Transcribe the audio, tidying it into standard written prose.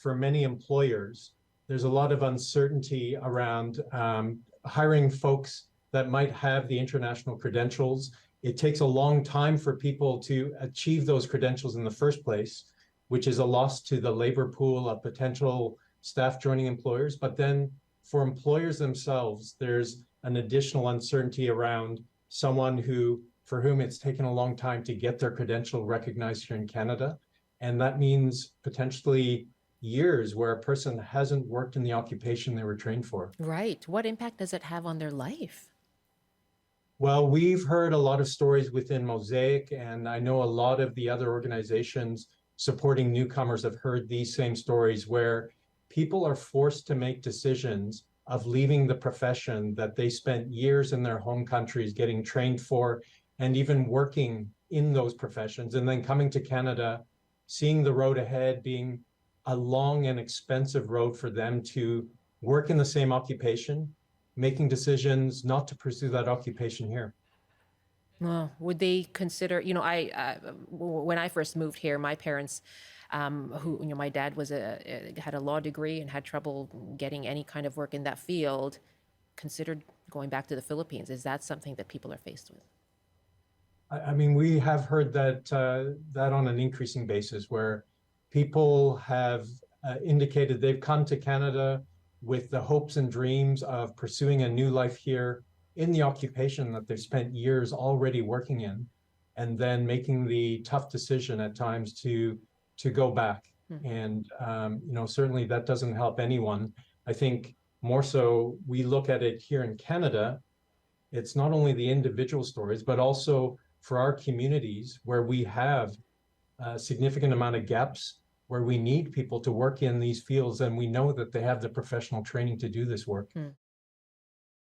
for many employers, there's a lot of uncertainty around hiring folks that might have the international credentials. It takes a long time for people to achieve those credentials in the first place, which is a loss to the labor pool of potential staff joining employers. But then for employers themselves, there's an additional uncertainty around someone for whom it's taken a long time to get their credential recognized here in Canada. And that means potentially years where a person hasn't worked in the occupation they were trained for. Right. What impact does it have on their life? Well, we've heard a lot of stories within MOSAIC, and I know a lot of the other organizations supporting newcomers have heard these same stories where people are forced to make decisions of leaving the profession that they spent years in their home countries getting trained for and even working in those professions, and then coming to Canada, seeing the road ahead being a long and expensive road for them to work in the same occupation, making decisions not to pursue that occupation here. Well, would they consider, when I first moved here, my parents, my dad had a law degree and had trouble getting any kind of work in that field, considered going back to the Philippines. Is that something that people are faced with? I mean, we have heard that on an increasing basis, where people have indicated they've come to Canada with the hopes and dreams of pursuing a new life here in the occupation that they've spent years already working in, and then making the tough decision at times to go back. And certainly that doesn't help anyone. I think more so we look at it here in Canada, it's not only the individual stories, but also for our communities where we have a significant amount of gaps, where we need people to work in these fields, and we know that they have the professional training to do this work.